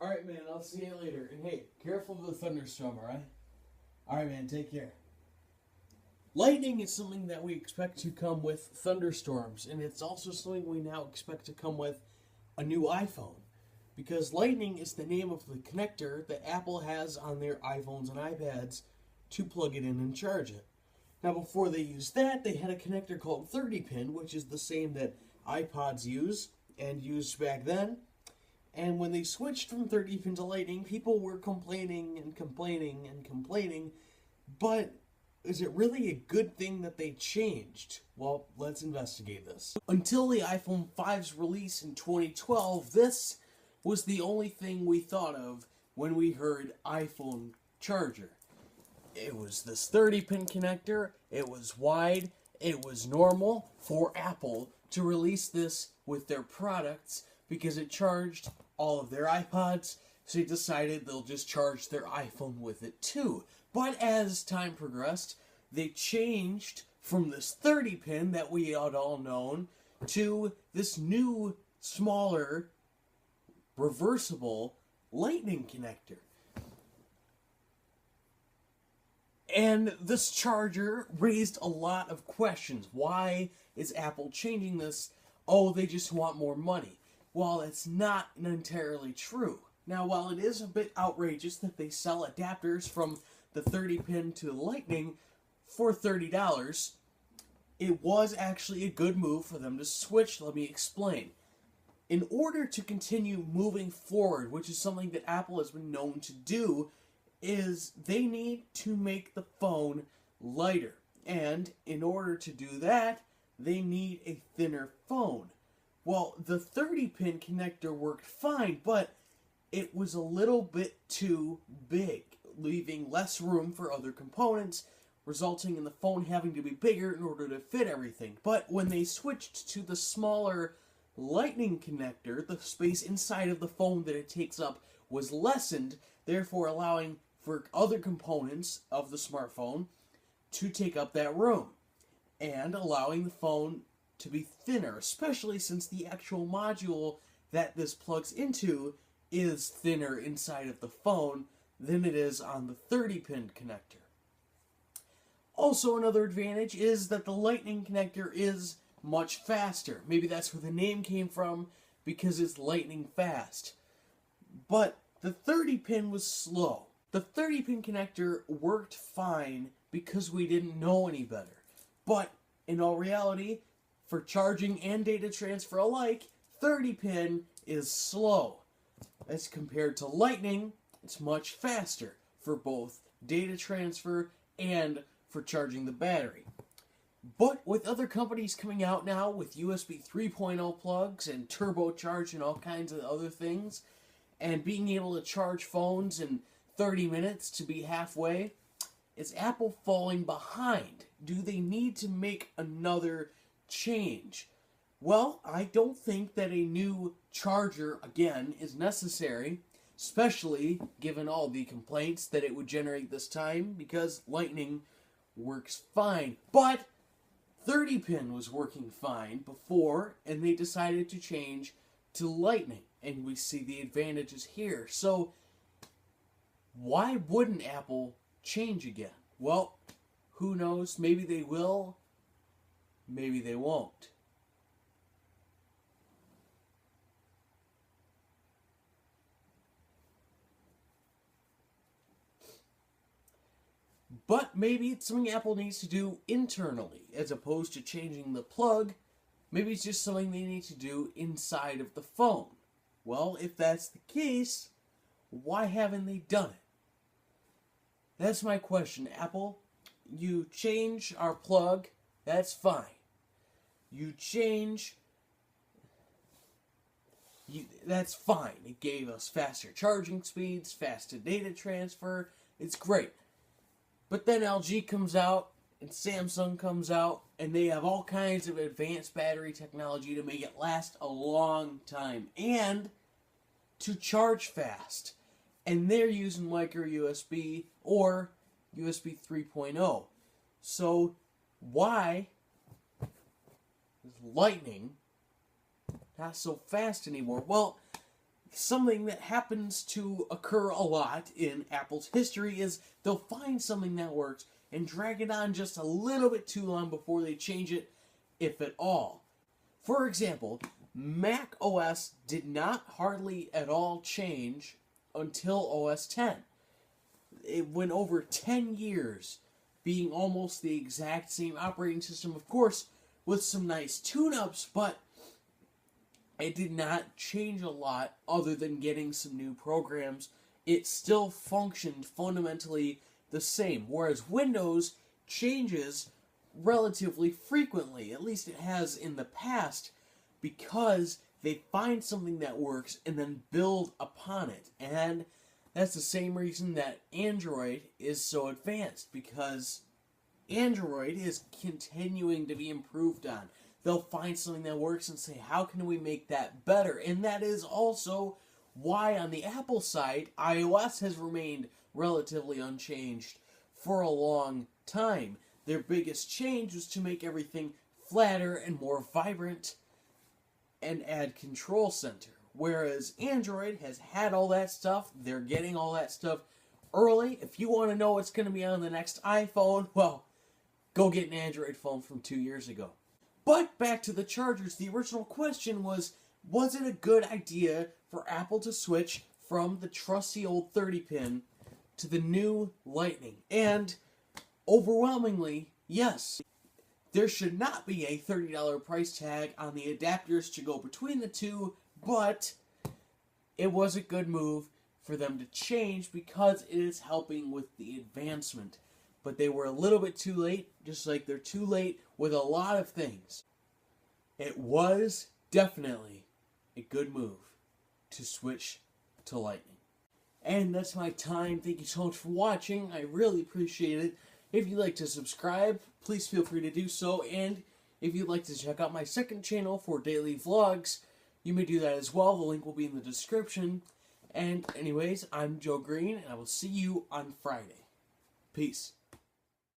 Alright, man, I'll see you later. And hey, careful of the thunderstorm, alright? Alright, man, take care. Lightning is something that we expect to come with thunderstorms, and it's also something we now expect to come with a new iPhone. Because Lightning is the name of the connector that Apple has on their iPhones and iPads to plug it in and charge it. Now, before they used that, they had a connector called 30-pin, which is the same that iPods use and used back then. And when they switched from 30-pin to Lightning, people were complaining and complaining and complaining. But is it really a good thing that they changed? Well, let's investigate this. Until the iPhone 5's release in 2012, this was the only thing we thought of when we heard iPhone charger. It was this 30-pin connector, it was wide, it was normal for Apple to release this with their products because it charged all of their iPods, so they decided they'll just charge their iPhone with it too. But as time progressed, they changed from this 30-pin that we had all known to this new, smaller, reversible Lightning connector. And this charger raised a lot of questions. Why is Apple changing this? Oh, they just want more money. Well, it's not entirely true. Now, while it is a bit outrageous that they sell adapters from the 30-pin to the Lightning for $30, it was actually a good move for them to switch. Let me explain. In order to continue moving forward, which is something that Apple has been known to do, is they need to make the phone lighter. And in order to do that, they need a thinner phone. Well, the 30-pin connector worked fine, but it was a little bit too big, leaving less room for other components, resulting in the phone having to be bigger in order to fit everything. But when they switched to the smaller Lightning connector, the space inside of the phone that it takes up was lessened, therefore allowing for other components of the smartphone to take up that room, and allowing the phone to be thinner, especially since the actual module that this plugs into is thinner inside of the phone than it is on the 30-pin connector. Also, another advantage is that the Lightning connector is much faster. Maybe that's where the name came from, because it's lightning fast. But the 30-pin was slow. The 30-pin connector worked fine because we didn't know any better. But in all reality, for charging and data transfer alike, 30-pin is slow. As compared to Lightning, it's much faster for both data transfer and for charging the battery. But with other companies coming out now with USB 3.0 plugs and turbocharge and all kinds of other things, and being able to charge phones in 30 minutes to be halfway, is Apple falling behind? Do they need to make another change? Well, I don't think that a new charger, again, is necessary, especially given all the complaints that it would generate this time, because Lightning works fine. But 30-pin was working fine before, and they decided to change to Lightning, and we see the advantages here. So, why wouldn't Apple change again? Well, who knows? Maybe they will, maybe they won't. But maybe it's something Apple needs to do internally, as opposed to changing the plug. Maybe it's just something they need to do inside of the phone. Well, if that's the case, why haven't they done it? That's my question, Apple. You change our plug, that's fine. That's fine. It gave us faster charging speeds, faster data transfer. It's great. But then LG comes out, and Samsung comes out, and they have all kinds of advanced battery technology to make it last a long time, and to charge fast. And they're using micro USB or USB 3.0. So, why is Lightning not so fast anymore? Well, something that happens to occur a lot in Apple's history is they'll find something that works and drag it on just a little bit too long before they change it, if at all. For example, Mac OS did not hardly at all change until OS X. It went over 10 years being almost the exact same operating system, of course, with some nice tune-ups, but it did not change a lot other than getting some new programs. It still functioned fundamentally the same, whereas Windows changes relatively frequently, at least it has in the past, because they find something that works and then build upon it. And that's the same reason that Android is so advanced, because Android is continuing to be improved on. They'll find something that works and say, how can we make that better? And that is also why on the Apple side, iOS has remained relatively unchanged for a long time. Their biggest change was to make everything flatter and more vibrant and add Control Center. Whereas Android has had all that stuff, they're getting all that stuff early. If you want to know what's going to be on the next iPhone, well, go get an Android phone from 2 years ago. But back to the chargers, the original question was it a good idea for Apple to switch from the trusty old 30-pin to the new Lightning? And overwhelmingly, yes. There should not be a $30 price tag on the adapters to go between the two, but it was a good move for them to change because it is helping with the advancement. But they were a little bit too late, just like they're too late with a lot of things. It was definitely a good move to switch to Lightning. And that's my time. Thank you so much for watching. I really appreciate it. If you'd like to subscribe, please feel free to do so. And if you'd like to check out my second channel for daily vlogs, you may do that as well. The link will be in the description. And anyways, I'm Joe Green, and I will see you on Friday. Peace.